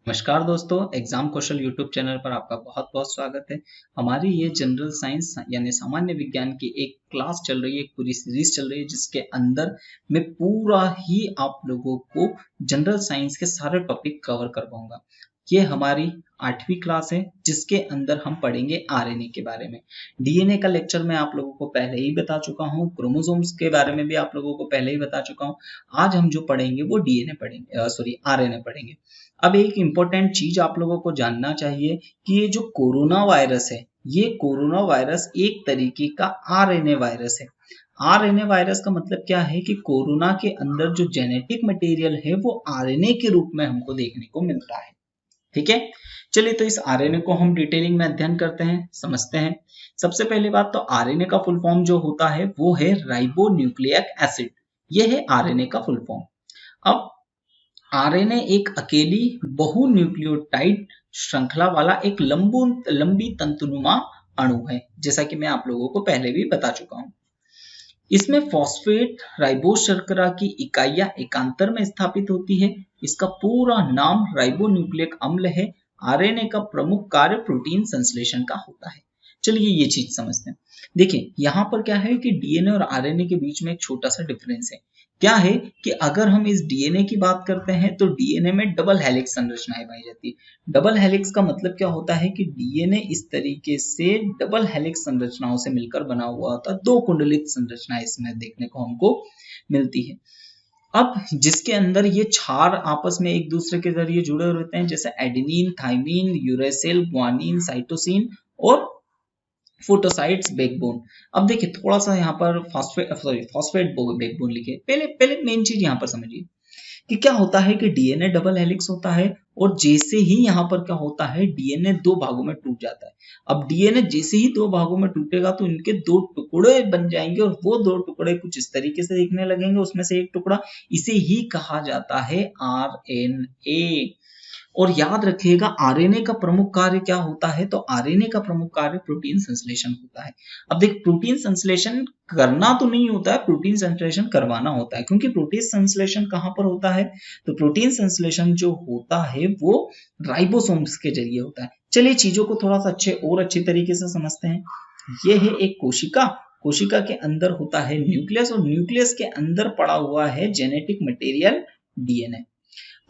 नमस्कार दोस्तों, एग्जाम कौशल YouTube channel पर आपका बहुत बहुत स्वागत है। हमारी ये जनरल साइंस यानी सामान्य विज्ञान की एक क्लास चल रही है, एक पूरी सीरीज चल रही है जिसके अंदर मैं पूरा ही आप लोगों को जनरल साइंस के सारे टॉपिक कवर कर पाऊंगा। ये हमारी 8वीं क्लास है जिसके अंदर हम पढ़ेंगे आरएनए के बारे में। डीएनए का लेक्चर मैं आप लोगों को पहले ही बता चुका हूँ, क्रोमोसोम्स के बारे में भी आप लोगों को पहले ही बता चुका हूँ। आज हम जो पढ़ेंगे वो डीएनए पढ़ेंगे, सॉरी आरएनए पढ़ेंगे। अब एक इम्पोर्टेंट चीज आप लोगों को जानना चाहिए कि ये जो कोरोना वायरस है, ये कोरोना वायरस एक तरीके का आरएनए वायरस है। आरएनए वायरस का मतलब क्या है कि कोरोना के अंदर जो जेनेटिक मटेरियल है वो आरएनए के रूप में हमको देखने को मिलता है। ठीक है, चलिए तो इस आरएनए को हम डिटेलिंग में अध्ययन करते हैं, समझते हैं। सबसे पहली बात तो आरएनए का फुल फॉर्म जो होता है वो है राइबो न्यूक्लिक एसिड। ये है आरएनए का फुल फॉर्म। अब आरएनए एक अकेली बहुन्यूक्लियोटाइड श्रृंखला वाला एक लंबी तंतुनुमा अणु है, जैसा कि मैं आप लोगों को पहले भी बता चुका हूं। इसमें फॉस्फेट राइबोस शर्करा की इकाइयां एकांतर में स्थापित होती है। इसका पूरा नाम राइबोन्यूक्लिक अम्ल है। आरएनए का प्रमुख कार्य प्रोटीन संश्लेषण का होता है। चलिए ये चीज समझते हैं। देखिए यहाँ पर क्या है कि डीएनए और आरएनए के बीच में एक छोटा सा डिफरेंस है। क्या है कि अगर हम इस डीएनए की बात करते हैं तो डीएनए में डबल हेलिक्स संरचनाएं पाई जाती है। डबल हेलिक्स का मतलब क्या होता है कि डीएनए इस तरीके से डबल हेलिक्स संरचनाओं से मिलकर बना हुआ होता है। दो कुंडलित संरचनाएं इसमें देखने को हमको मिलती है। अब जिसके अंदर ये क्षार आपस में एक दूसरे के जरिए जुड़े रहते हैं, जैसे adenine, thymine, uracil, guanine, cytosine और फोटोसाइट्स बैकबोन। अब देखिए थोड़ा सा यहाँ पर फॉस्फेट बैकबोन लिखे। पहले पहले मेन चीज यहाँ पर समझिए कि क्या होता है कि डीएनए डबल हेलिक्स होता है और जैसे ही यहाँ पर क्या होता है डीएनए दो भागों में टूट जाता है। अब डीएनए जैसे ही दो भागों में टूटेगा तो इनके दो टुकड़े बन जाएंगे और वो दो टुकड़े कुछ इस तरीके से दिखने लगेंगे। उसमें से एक टुकड़ा, इसे ही कहा जाता है आरएनए। और याद रखिएगा आरएनए का प्रमुख कार्य क्या होता है, तो आरएनए का प्रमुख कार्य प्रोटीन संश्लेषण होता है। अब देख, प्रोटीन संश्लेषण करना तो नहीं होता है, प्रोटीन संश्लेषण करवाना होता है। क्योंकि प्रोटीन संश्लेषण कहां पर होता है, तो प्रोटीन संश्लेषण जो होता है वो राइबोसोम्स के जरिए होता है। चलिए चीजों को थोड़ा सा अच्छे तरीके से समझते हैं। ये है एक कोशिका। कोशिका के अंदर होता है न्यूक्लियस और न्यूक्लियस के अंदर पड़ा हुआ है जेनेटिक मटेरियल डीएनए।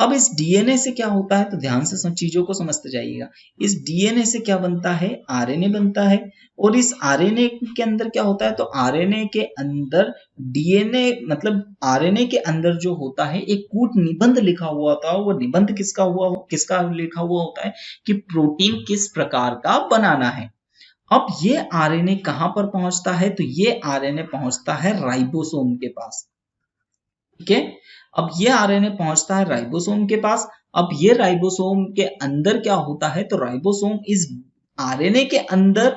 अब इस डीएनए से क्या होता है, तो ध्यान से सब चीजों को समझते जाइएगा। इस डीएनए से क्या बनता है, आरएनए बनता है। और इस आरएनए के अंदर क्या होता है, तो आरएनए के अंदर डीएनए मतलब आरएनए के अंदर जो होता है एक कूट निबंध लिखा हुआ होता है। वो निबंध किसका लिखा हुआ होता है कि प्रोटीन किस प्रकार का बनाना है। अब ये आरएनए कहां पर पहुंचता है, तो ये आरएनए पहुंचता है राइबोसोम के पास। ठीक है, अब ये आरएनए पहुंचता है राइबोसोम के पास। अब ये राइबोसोम के अंदर क्या होता है, तो राइबोसोम इस आरएनए के अंदर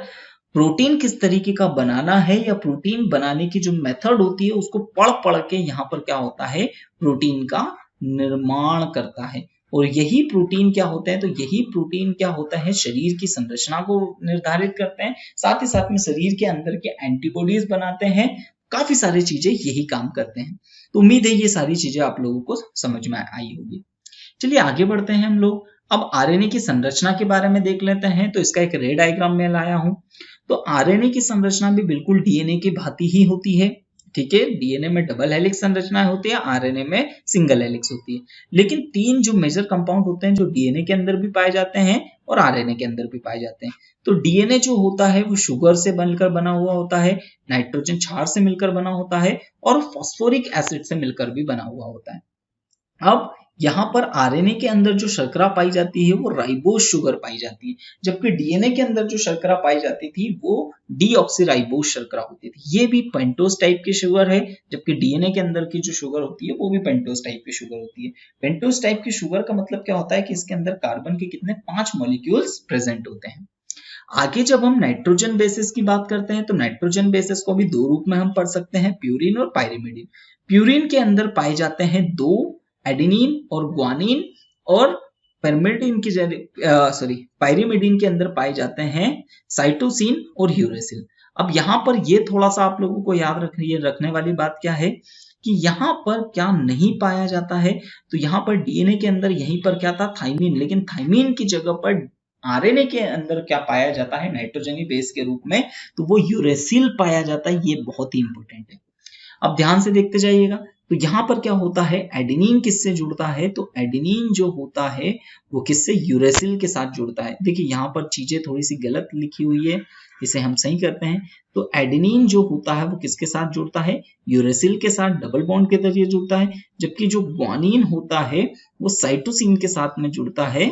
प्रोटीन किस तरीके का बनाना है या प्रोटीन बनाने की जो मेथड होती है उसको पढ़ पढ़ के यहाँ पर क्या होता है, प्रोटीन का निर्माण करता है। और यही प्रोटीन क्या होता है, तो यही प्रोटीन क्या होता है, शरीर की संरचना को निर्धारित करते हैं। साथ ही साथ में शरीर के अंदर के एंटीबॉडीज बनाते हैं। काफी सारी चीजें यही काम करते हैं। तो उम्मीद है ये सारी चीजें आप लोगों को समझ में आई होगी। चलिए आगे बढ़ते हैं हम लोग। अब आरएनए की संरचना के बारे में देख लेते हैं। तो इसका एक रे डायग्राम में लाया हूं। तो आरएनए की संरचना भी बिल्कुल डीएनए की भांति ही होती है। ठीक है, डीएनए में डबल हेलिक्स संरचनाएं होती है, आरएनए में सिंगल हेलिक्स होती है। लेकिन तीन जो मेजर कंपाउंड होते हैं जो डीएनए के अंदर भी पाए जाते हैं और आरएनए के अंदर भी पाए जाते हैं। तो डीएनए जो होता है वो शुगर से बनकर बना हुआ होता है, नाइट्रोजन क्षार से मिलकर बना होता है और फास्फोरिक एसिड से मिलकर भी बना हुआ होता है। अब यहाँ पर आरएनए के अंदर जो शर्करा पाई जाती है वो राइबोस शुगर पाई जाती है, जबकि डीएनए के अंदर जो शर्करा पाई जाती थी वो डीऑक्सीराइबोस शर्करा होती थी। ये भी पेंटोस टाइप की शुगर है, जबकि डीएनए के अंदर की जो शुगर होती है वो भी पेंटोस टाइप की शुगर होती है। पेंटोस टाइप की शुगर का मतलब क्या होता है कि इसके अंदर कार्बन के कितने 5 मॉलिक्यूल्स प्रेजेंट होते हैं। आगे जब हम नाइट्रोजन बेसिस की बात करते हैं तो नाइट्रोजन बेसिस को भी दो रूप में हम पढ़ सकते हैं, प्यूरिन और पायरिमिडिन। प्यूरिन के अंदर पाए जाते हैं दो, एडेनिन और ग्वानिन, और पायरिमिडिन के अंदर पाए जाते हैं साइटोसिन और यूरेसिल। अब यहाँ पर ये थोड़ा सा आप लोगों को याद रखने वाली बात क्या है कि यहाँ पर क्या नहीं पाया जाता है। तो यहाँ पर डीएनए के अंदर यहीं पर क्या था, थाइमीन, लेकिन थाइमीन की जगह पर आरएनए के अंदर क्या पाया जाता है, नाइट्रोजनी बेस के रूप में, तो वो यूरेसिल पाया जाता है। ये बहुत ही इंपॉर्टेंट है। अब ध्यान से देखते जाइएगा, तो यहाँ पर क्या होता है, एडेनिन किससे जुड़ता है, तो एडेनिन जो होता है वो किससे, यूरेसिल के साथ जुड़ता है। देखिए यहाँ पर चीजें थोड़ी सी गलत लिखी हुई है, इसे हम सही करते हैं। तो एडेनिन जो होता है वो किसके साथ जुड़ता है, यूरेसिल के साथ डबल बॉन्ड के जरिए जुड़ता है, जबकि जो ग्वानिन होता है वो साइटोसिन के साथ में जुड़ता है।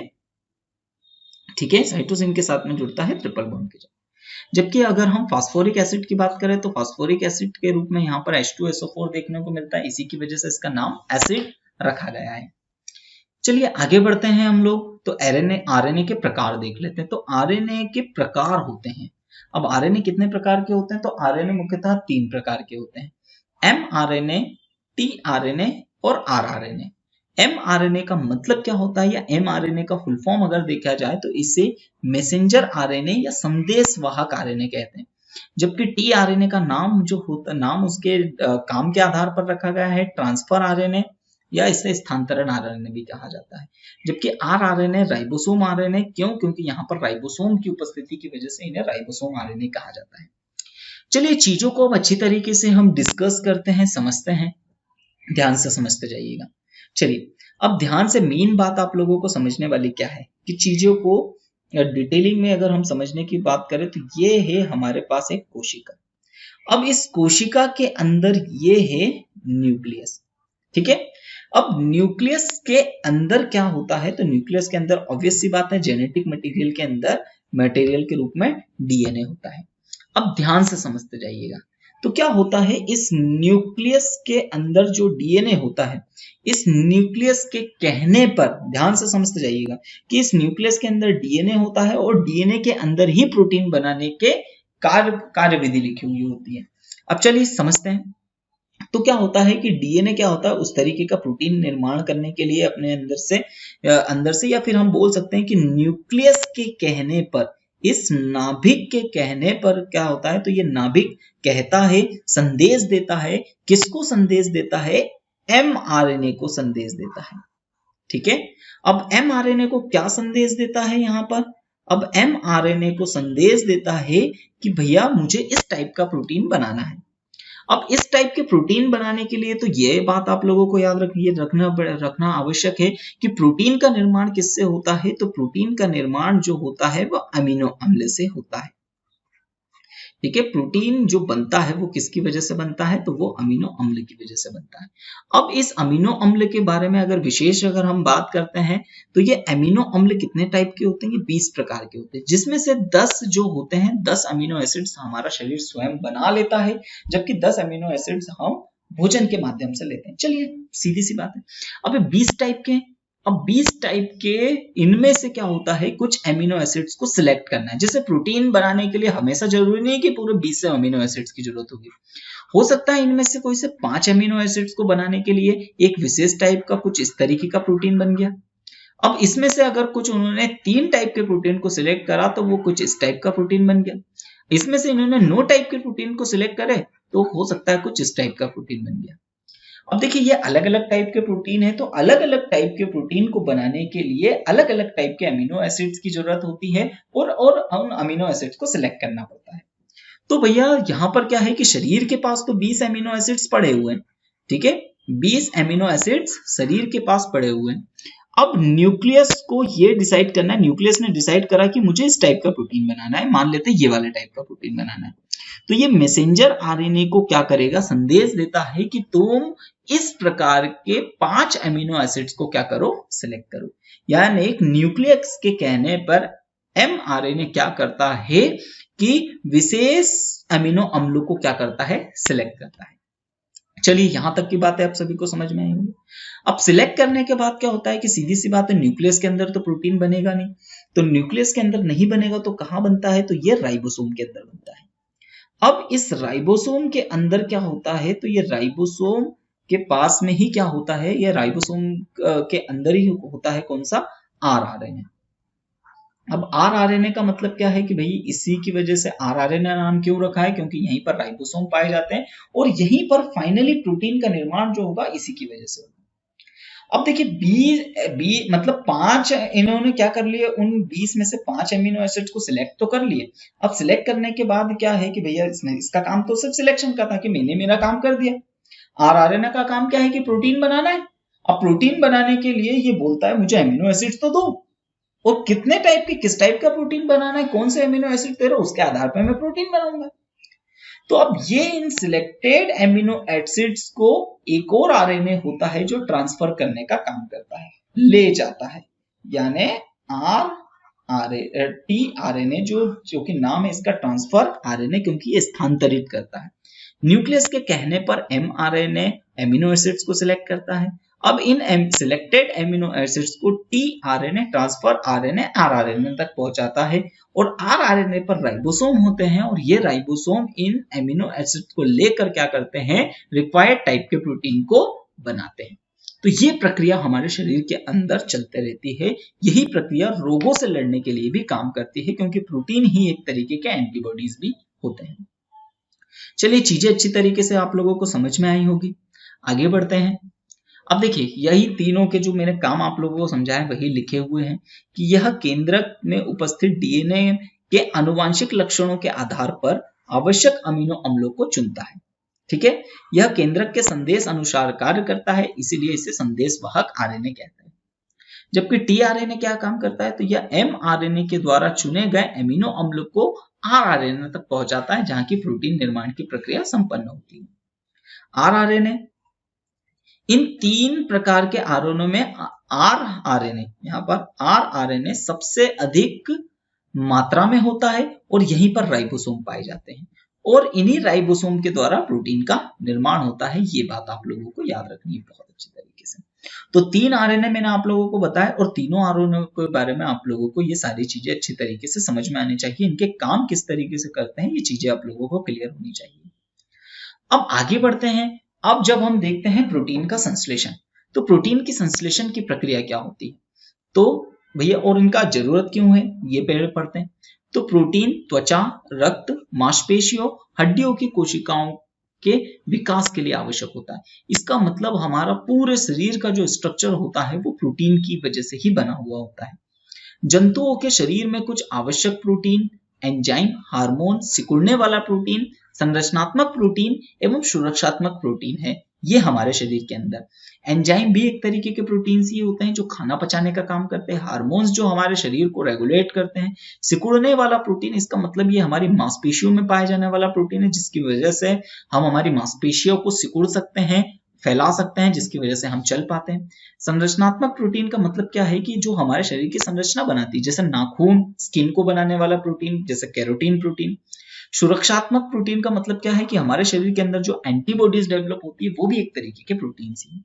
ठीक है, साइटोसिन के साथ में जुड़ता है ट्रिपल बॉन्ड के जरिए। जबकि अगर हम फास्फोरिक एसिड की बात करें तो फास्फोरिक एसिड के रूप में यहाँ पर H2SO4 देखने को मिलता है, इसी की वजह से इसका नाम एसिड रखा गया है। चलिए आगे बढ़ते हैं हम लोग, तो आरएनए के प्रकार देख लेते हैं। तो आरएनए के प्रकार होते हैं। अब आरएनए कितने प्रकार के होते हैं, तो आरएनए मुख्यतः 3 प्रकार के होते हैं, mRNA, tRNA और rRNA। mRNA का मतलब क्या होता है, या mRNA का फुल फॉर्म अगर देखा जाए तो इसे मैसेंजर आरएनए या संदेशवाहक आरएनए कहते हैं। जबकि tRNA का नाम जो होता, नाम उसके काम के आधार पर रखा गया है, ट्रांसफर आरएनए या इसे स्थानांतरण आरएनए भी कहा जाता है। जबकि rRNA राइबोसोम आरएनए, क्यों, क्योंकि यहाँ पर राइबोसोम की उपस्थिति की वजह से इन्हें राइबोसोम आरएनए कहा जाता है। चलिए चीजों को अब अच्छी तरीके से हम डिस्कस करते हैं, समझते हैं, ध्यान से समझते जाइएगा। चलिए अब ध्यान से मेन बात आप लोगों को समझने वाली क्या है कि चीजों को डिटेलिंग में अगर हम समझने की बात करें तो ये है हमारे पास एक कोशिका। अब इस कोशिका के अंदर ये है न्यूक्लियस। ठीक है, अब न्यूक्लियस के अंदर क्या होता है, तो न्यूक्लियस के अंदर ऑब्वियस सी बात है जेनेटिक मटेरियल के अंदर मटेरियल के रूप में डीएनए होता है। अब ध्यान से समझते जाइएगा, तो क्या होता है इस न्यूक्लियस के अंदर जो डीएनए होता है, इस न्यूक्लियस के कहने पर, ध्यान से समझते जाइएगा कि इस न्यूक्लियस के अंदर डीएनए होता है और डीएनए के अंदर ही प्रोटीन बनाने के कार्यविधि लिखी हुई होती है। अब चलिए समझते हैं। तो क्या होता है कि डीएनए क्या होता है, उस तरीके का प्रोटीन निर्माण करने के लिए अपने अंदर से या फिर हम बोल सकते हैं कि न्यूक्लियस के कहने पर, इस नाभिक के कहने पर क्या होता है, तो ये नाभिक कहता है, संदेश देता है, किसको संदेश देता है, mRNA को संदेश देता है। ठीक है, अब mRNA को क्या संदेश देता है यहाँ पर, अब mRNA को संदेश देता है कि भैया मुझे इस टाइप का प्रोटीन बनाना है। अब इस टाइप के प्रोटीन बनाने के लिए तो ये बात आप लोगों को याद रखना आवश्यक है कि प्रोटीन का निर्माण किससे होता है, तो प्रोटीन का निर्माण जो होता है वह अमीनो अम्ल से होता है। ठीक है, प्रोटीन जो बनता है वो किसकी वजह से बनता है, तो वो अमीनो अम्ल की वजह से बनता है। अब इस अमीनो अम्ल के बारे में अगर विशेष अगर हम बात करते हैं तो ये अमीनो अम्ल कितने टाइप के होते हैं, ये 20 प्रकार के होते हैं, जिसमें से 10 जो होते हैं, 10 अमीनो एसिड्स हमारा शरीर स्वयं बना लेता है, जबकि 10 अमीनो एसिड्स हम भोजन के माध्यम से लेते हैं। चलिए सीधी सी बात है, अब 20 टाइप के, अब 20 टाइप के इनमें से क्या होता है, कुछ एमिनो एसिड्स को सिलेक्ट करना है। जैसे प्रोटीन बनाने के लिए हमेशा जरूरी नहीं है कि पूरे 20 से अमीनो एसिड्स की जरूरत होगी, हो सकता है इनमें से कोई से 5 एमिनो एसिड्स को बनाने के लिए एक विशेष टाइप का कुछ इस तरीके का प्रोटीन बन गया। अब इसमें से अगर कुछ उन्होंने 3 टाइप के प्रोटीन को सिलेक्ट करा तो वो कुछ इस टाइप का प्रोटीन बन गया। इसमें से इन्होंने 9 टाइप के प्रोटीन को सिलेक्ट करे तो हो सकता है कुछ इस टाइप का प्रोटीन बन गया। अब देखिए ये अलग अलग टाइप के प्रोटीन है, तो अलग अलग टाइप के प्रोटीन को बनाने के लिए अलग अलग टाइप के अमीनो एसिड्स की जरूरत होती है और उन अमीनो एसिड्स को सिलेक्ट करना पड़ता है। तो भैया यहाँ पर क्या है कि शरीर के पास तो 20 अमीनो एसिड्स पड़े हुए हैं। ठीक है, 20 अमीनो एसिड्स शरीर के पास पड़े हुए हैं। अब न्यूक्लियस को ये डिसाइड करना है, न्यूक्लियस ने डिसाइड करा कि मुझे इस टाइप का प्रोटीन बनाना है, मान लेते हैं ये वाले टाइप का प्रोटीन बनाना है। तो ये मैसेंजर आरएनए को क्या करेगा, संदेश देता है कि तुम इस प्रकार के 5 अमीनो एसिड्स को क्या करो, सिलेक्ट करो। यानी एक न्यूक्लियस के कहने पर mRNA क्या करता है कि विशेष अमीनो अम्लों को क्या करता है, सिलेक्ट करता है। चलिए यहां तक की बात है आप सभी को समझ में आई होगी। अब सिलेक्ट करने के बाद क्या होता है कि सीधी सी बात है, न्यूक्लियस के अंदर तो प्रोटीन बनेगा नहीं, तो न्यूक्लियस के अंदर नहीं बनेगा तो कहां बनता है, तो ये राइबोसोम के अंदर बनता है। अब इस राइबोसोम के अंदर क्या होता है, तो ये राइबोसोम के पास में ही क्या होता है, ये राइबोसोम के अंदर ही होता है कौन सा, rRNA। अब rRNA का मतलब क्या है कि भाई इसी की वजह से rRNA नाम क्यों रखा है, क्योंकि यहीं पर राइबोसोम पाए जाते हैं और यहीं पर फाइनली प्रोटीन का निर्माण जो होगा इसी की वजह से होगा। अब देखिए 20 मतलब 5 इन्होंने क्या कर लिए, उन 20 में से 5 एमिनो एसिड्स को सिलेक्ट तो कर लिए। अब सिलेक्ट करने के बाद क्या है कि भैया इसने इसका काम तो सिर्फ सिलेक्शन का था कि मैंने मेरा काम कर दिया। rRNA का काम क्या है कि प्रोटीन बनाना है। अब प्रोटीन बनाने के लिए ये बोलता है मुझे एमिनो एसिड्स तो दो, और कितने टाइप के, किस टाइप का प्रोटीन बनाना है, कौन से एमिनो एसिड दे रहा, उसके आधार पर मैं प्रोटीन बनाऊंगा। तो अब ये इन सिलेक्टेड एमिनो एसिड्स को एक और आरएनए होता है जो ट्रांसफर करने का काम करता है, ले जाता है, यानी टी आरएनए जो कि नाम है इसका ट्रांसफर आरएनए, क्योंकि ये स्थानांतरित करता है। न्यूक्लियस के कहने पर एमआरएनए एमिनो एसिड्स को सिलेक्ट करता है। अब इन सिलेक्टेड एमिनो एसिड्स को टीआरएनए ट्रांसफर आरएनए आरआरएनए तक पहुंचाता है और आरआरएनए पर राइबोसोम होते हैं और ये राइबोसोम इन एमिनो एसिड्स को लेकर क्या करते हैं, रिक्वायर्ड टाइप के प्रोटीन को बनाते हैं। तो ये प्रक्रिया हमारे शरीर के अंदर चलते रहती है। यही प्रक्रिया रोगों से लड़ने के लिए भी काम करती है, क्योंकि प्रोटीन ही एक तरीके के एंटीबॉडीज भी होते हैं। चलिए चीजें अच्छी तरीके से आप लोगों को समझ में आई होगी, आगे बढ़ते हैं। अब देखिए यही तीनों के जो मैंने काम आप लोगों को समझाए वही लिखे हुए हैं कि यह केंद्रक में उपस्थित डीएनए के आनुवांशिक लक्षणों के आधार पर आवश्यक अमीनो अम्लों को चुनता है। ठीक है, यह केंद्रक के संदेश अनुसार कार्य करता है, इसीलिए इसे संदेशवाहक आरएनए कहते हैं। जबकि टीआरएनए क्या काम करता है, तो यह एमआरएनए के द्वारा चुने गए एमिनो अम्ल को आरआरएनए तक पहुंचाता है, जहां की प्रोटीन निर्माण की प्रक्रिया संपन्न होती है। आरआरएनए, इन 3 प्रकार के आरएनए में आरआरएनए, यहाँ पर आरआरएनए सबसे अधिक मात्रा में होता है और यहीं पर राइबोसोम पाए जाते हैं और इन्हीं राइबोसोम के द्वारा प्रोटीन का निर्माण होता है। ये बात आप लोगों को याद रखनी है बहुत अच्छी तरीके से। तो 3 आरएनए मैंने आप लोगों को बताया और तीनों आरएनए के बारे में आप लोगों को ये सारी चीजें अच्छी तरीके से समझ में आनी चाहिए। इनके काम किस तरीके से करते हैं ये चीजें आप लोगों को क्लियर होनी चाहिए। अब आगे बढ़ते हैं। अब जब हम देखते हैं प्रोटीन का संश्लेषण, तो प्रोटीन की संश्लेषण की प्रक्रिया क्या होती है, तो भैया और इनका जरूरत क्यों है ये पहले पढ़ते हैं। तो प्रोटीन त्वचा, रक्त, मांसपेशियों, हड्डियों की कोशिकाओं के विकास के लिए आवश्यक होता है। इसका मतलब हमारा पूरे शरीर का जो स्ट्रक्चर होता है वो प्रोटीन की वजह से ही बना हुआ होता है। जंतुओं के शरीर में कुछ आवश्यक प्रोटीन, एंजाइम, हार्मोन, सिकुड़ने वाला प्रोटीन, संरचनात्मक प्रोटीन एवं सुरक्षात्मक प्रोटीन है ये हमारे शरीर के अंदर। एंजाइम भी एक तरीके के प्रोटीन ही होते हैं जो खाना पचाने का काम करते हैं। हार्मोन्स जो हमारे शरीर को रेगुलेट करते हैं। सिकुड़ने वाला प्रोटीन, इसका मतलब ये हमारी मांसपेशियों में पाया जाने वाला प्रोटीन है, जिसकी वजह से हम हमारी मांसपेशियों को सिकुड़ सकते हैं, फैला सकते हैं, जिसकी वजह से हम चल पाते हैं। संरचनात्मक प्रोटीन का मतलब क्या है कि जो हमारे शरीर की संरचना बनाती है, जैसे नाखून, स्किन को बनाने वाला प्रोटीन, जैसे केरोटीन प्रोटीन। सुरक्षात्मक प्रोटीन का मतलब क्या है कि हमारे शरीर के अंदर जो एंटीबॉडीज डेवलप होती है वो भी एक तरीके के प्रोटीन ही है।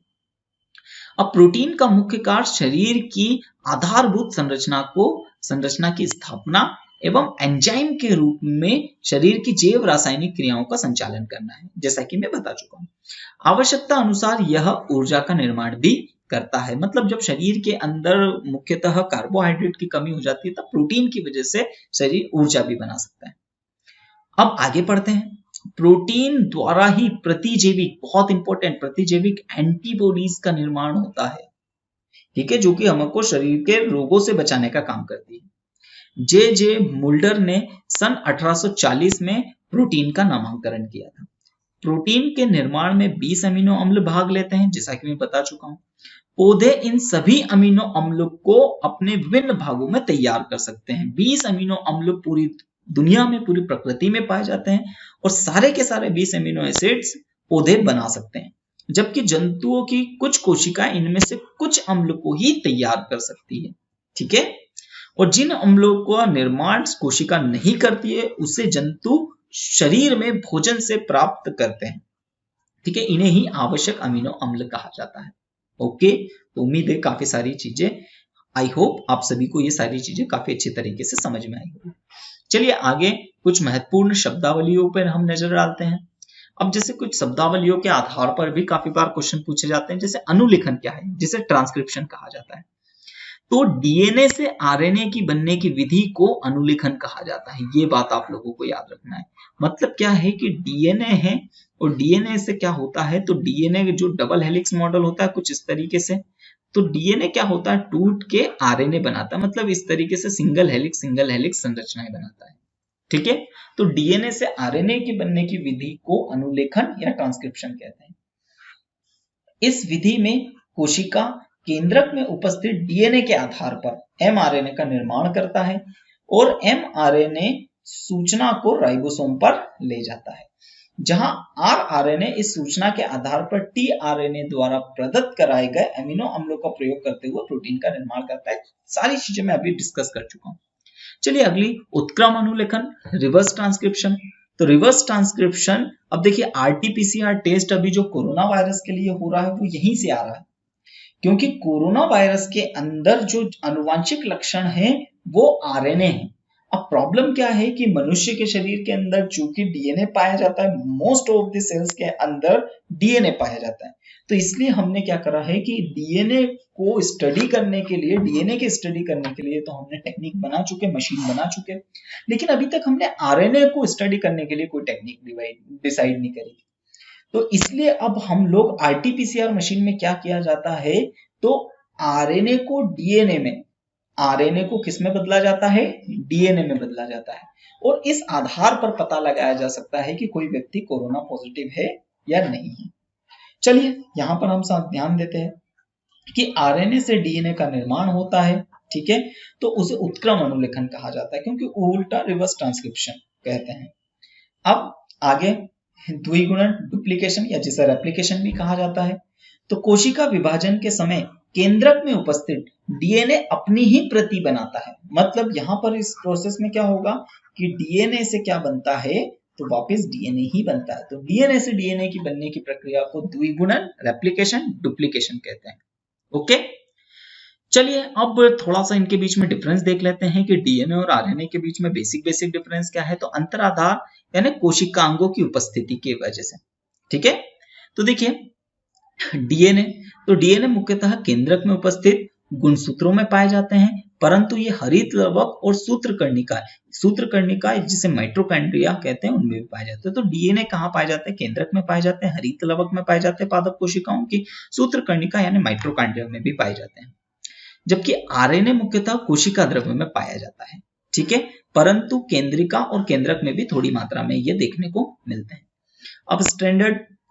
अब प्रोटीन का मुख्य कार्य शरीर की आधारभूत संरचना की स्थापना एवं एंजाइम के रूप में शरीर की जैव रासायनिक क्रियाओं का संचालन करना है, जैसा कि मैं बता चुका हूं। आवश्यकता अनुसार यह ऊर्जा का निर्माण भी करता है। मतलब जब शरीर के अंदर मुख्यतः कार्बोहाइड्रेट की कमी हो जाती है तब प्रोटीन की वजह से शरीर ऊर्जा भी बना सकता है। अब आगे पढ़ते हैं। प्रोटीन द्वारा ही प्रतिजैविक, बहुत इंपॉर्टेंट, प्रतिजैविक एंटीबॉडीज का निर्माण होता है, ठीक है, जो कि हमको शरीर के रोगों से बचाने का काम करती है। जे मुल्डर ने सन 1840 में प्रोटीन का नामकरण किया था। प्रोटीन के निर्माण में 20 अमीनो अम्ल भाग लेते हैं, जैसा कि मैं बता चुका हूं। पौधे इन सभी अमीनो अम्लों को अपने विभिन्न भागों में तैयार कर सकते हैं। 20 अमीनो अम्ल पूरी दुनिया में, पूरी प्रकृति में पाए जाते हैं और सारे के सारे 20 अमीनो एसिड्स पौधे बना सकते हैं, जबकि जंतुओं की कुछ कोशिकाएं इनमें से कुछ अम्ल को ही तैयार कर सकती है, ठीक है। और जिन अम्लों का निर्माण कोशिका नहीं करती है उसे जंतु शरीर में भोजन से प्राप्त करते हैं, ठीक है। इन्हें ही आवश्यक अमीनो अम्ल कहा जाता है। ओके, तो उम्मीद है काफी सारी चीजें, आई होप आप सभी को ये सारी चीजें काफी अच्छी तरीके से समझ में आई होगी। चलिए आगे कुछ महत्वपूर्ण शब्दावलियों पर हम नजर डालते हैं। अब जैसे कुछ शब्दावलियों के आधार पर भी काफी बार क्वेश्चन पूछे जाते हैं, जैसे अनुलेखन क्या है, जिसे ट्रांसक्रिप्शन कहा जाता है। तो डीएनए से आरएनए की बनने की विधि को अनुलेखन कहा जाता है। ये बात आप लोगों को याद रखना है। मतलब क्या है कि डीएनए है और डीएनए से क्या होता है, तो डीएनए जो डबल हेलिक्स मॉडल होता है कुछ इस तरीके से, तो डीएनए क्या होता है, टूट के आरएनए बनाता है, मतलब इस तरीके से सिंगल हेलिक्स संरचनाएं बनाता है। ठीक है, तो डीएनए से आरएनए की बनने की विधि को अनुलेखन या ट्रांसक्रिप्शन कहते हैं। इस विधि में कोशिका केंद्रक में उपस्थित डीएनए के आधार पर एमआरएनए का निर्माण करता है और एमआरएनए सूचना को राइबोसोम पर ले जाता है, जहां आरआरएनए इस सूचना के आधार पर टीआरएनए द्वारा प्रदत्त कराए गए अमीनो अम्लों का प्रयोग करते हुए प्रोटीन का निर्माण करता है। सारी चीजें मैं अभी डिस्कस कर चुका हूं। चलिए अगली, उत्क्रम अनुलेखन, रिवर्स ट्रांसक्रिप्शन। तो रिवर्स ट्रांसक्रिप्शन, अब देखिए आरटीपीसीआर टेस्ट अभी जो कोरोना वायरस के लिए हो रहा है वो यहीं से आ रहा है, क्योंकि कोरोना वायरस के अंदर जो अनुवांशिक लक्षण है वो आरएनए है। अब प्रॉब्लम क्या है कि मनुष्य के शरीर के अंदर चूंकि डीएनए पाया जाता है, मोस्ट ऑफ द सेल्स के अंदर डीएनए पाया जाता है, तो इसलिए हमने क्या करा है कि डीएनए को स्टडी करने के लिए, डीएनए के स्टडी करने के लिए तो हमने टेक्निक बना चुके, मशीन बना चुके, लेकिन अभी तक हमने आरएनए को स्टडी करने के लिए कोई टेक्निक डिसाइड नहीं करी। तो इसलिए अब हम लोग आरटीपीसीआर मशीन में क्या किया जाता है, तो आरएनए को डीएनए में, आरएनए को किस में बदला जाता है, डीएनए में बदला जाता है, और इस आधार पर पता लगाया जा सकता है कि कोई व्यक्ति कोरोना पॉजिटिव है या नहीं है। चलिए यहां पर हम साथ ध्यान देते हैं कि आरएनए से डीएनए का निर्माण होता है, ठीक है, तो उसे उत्क्रम अनुलेखन कहा जाता है, क्योंकि उल्टा रिवर्स ट्रांसक्रिप्शन कहते हैं। अब आगे द्विगुणन डुप्लीकेशन या जिसे रेप्लिकेशन भी कहा जाता है। तो कोशिका विभाजन के समय केंद्रक में उपस्थित डीएनए अपनी ही प्रति बनाता है, मतलब यहां पर इस प्रोसेस में क्या होगा कि डीएनए से क्या बनता है, तो वापस डीएनए ही बनता है। तो डीएनए से डीएनए की बनने की प्रक्रिया को द्विगुणन, रेप्लिकेशन, डुप्लीकेशन कहते हैं। ओके, चलिए अब थोड़ा सा इनके बीच में डिफरेंस देख लेते हैं कि डीएनए और आरएनए के बीच में बेसिक डिफरेंस क्या है। तो अंतराधार यानी कोशिकांगों की उपस्थिति की वजह से, ठीक है। तो देखिए डीएनए, तो डीएनए मुख्यतः केंद्रक में उपस्थित गुणसूत्रों में पाए जाते हैं, परंतु ये हरित लवक और सूत्रकर्णिका जिसे माइटोकॉन्ड्रिया कहते हैं उनमें भी पाए जाते हैं। तो डीएनए कहाँ पाए जाते हैं, केंद्रक में पाए जाते हैं, हरित लवक में पाए जाते हैं पादप कोशिकाओं की, सूत्रकर्णिका यानी माइटोकॉन्ड्रिया में भी पाए जाते हैं, जबकि आरएनए मुख्यतः कोशिका द्रव्य में पाया जाता है, ठीक है, परंतु केंद्रिका और केंद्रक में भी थोड़ी मात्रा में ये देखने को मिलते हैं। अब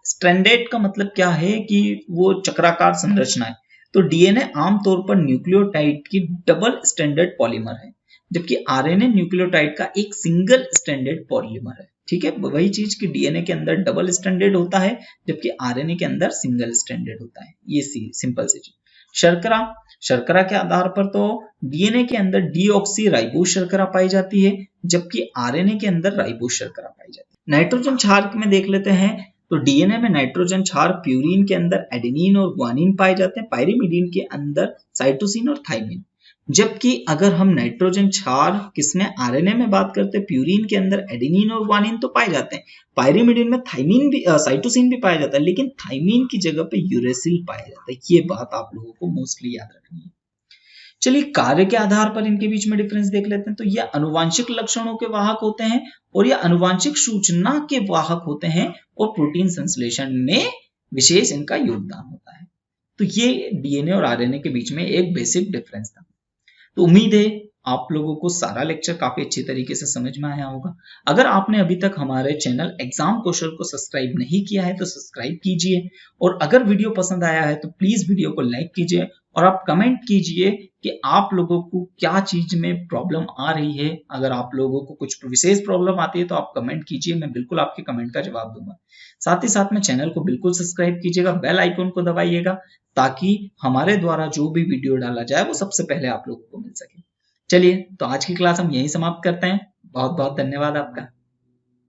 स्ट्रैंडेड का मतलब क्या है कि वो चक्राकार संरचना है। तो डीएनए आमतौर पर न्यूक्लियोटाइड की डबल स्ट्रैंडेड पॉलीमर है, जबकि आरएनए न्यूक्लियोटाइड का एक सिंगल स्ट्रैंडेड पॉलीमर है, ठीक है। वही चीज कि डीएनए के अंदर डबल स्ट्रैंडेड होता है, जबकि आरएनए के अंदर सिंगल स्ट्रैंडेड होता है। ये सिंपल सी चीज। शर्करा के आधार पर तो डीएनए के अंदर डीऑक्सी राइबोस शर्करा पाई जाती है, जबकि आरएनए के अंदर राइबोस शर्करा पाई जाती है। नाइट्रोजन क्षार में देख लेते हैं, तो डीएनए में नाइट्रोजन क्षार, प्यूरिन के अंदर एडेनिन और ग्वानिन पाए जाते हैं, पायरिमिडीन के अंदर साइटोसिन और थाइमिन, जबकि अगर हम नाइट्रोजन क्षार किसमें, आरएनए में बात करते हैं, प्यूरिन के अंदर एडेनिन और ग्वानिन तो पाए जाते हैं, पायरिमिडीन में थाइमिन भी, साइटोसिन भी पाया जाता है, लेकिन थाइमिन की जगह पे यूरेसिल पाया जाता है। ये बात आप लोगों को मोस्टली याद रखनी है। चलिए कार्य के आधार पर इनके बीच में डिफरेंस देख लेते हैं। तो ये अनुवांशिक लक्षणों के वाहक होते हैं और ये अनुवांशिक सूचना के वाहक होते हैं, और प्रोटीन संश्लेषण में विशेष इनका योगदान होता है। तो ये डीएनए और आरएनए के बीच में एक बेसिक डिफरेंस था। तो उम्मीद है आप लोगों को सारा लेक्चर काफी अच्छी तरीके से समझ में आया होगा। अगर आपने अभी तक हमारे चैनल एग्जाम कौशल को सब्सक्राइब नहीं किया है तो सब्सक्राइब कीजिए, और अगर वीडियो पसंद आया है तो प्लीज वीडियो को लाइक कीजिए और आप कमेंट कीजिए कि आप लोगों को क्या चीज में प्रॉब्लम आ रही है। अगर आप लोगों को कुछ विशेष प्रॉब्लम आती है तो आप कमेंट कीजिए, मैं बिल्कुल आपके कमेंट का जवाब दूंगा। साथ ही साथ में चैनल को बिल्कुल सब्सक्राइब कीजिएगा, बेल आइकन को दबाइएगा, ताकि हमारे द्वारा जो भी वीडियो डाला जाए वो सबसे पहले आप लोगों को मिल सके। चलिए तो आज की क्लास हम यहीं समाप्त करते हैं। बहुत बहुत धन्यवाद आपका।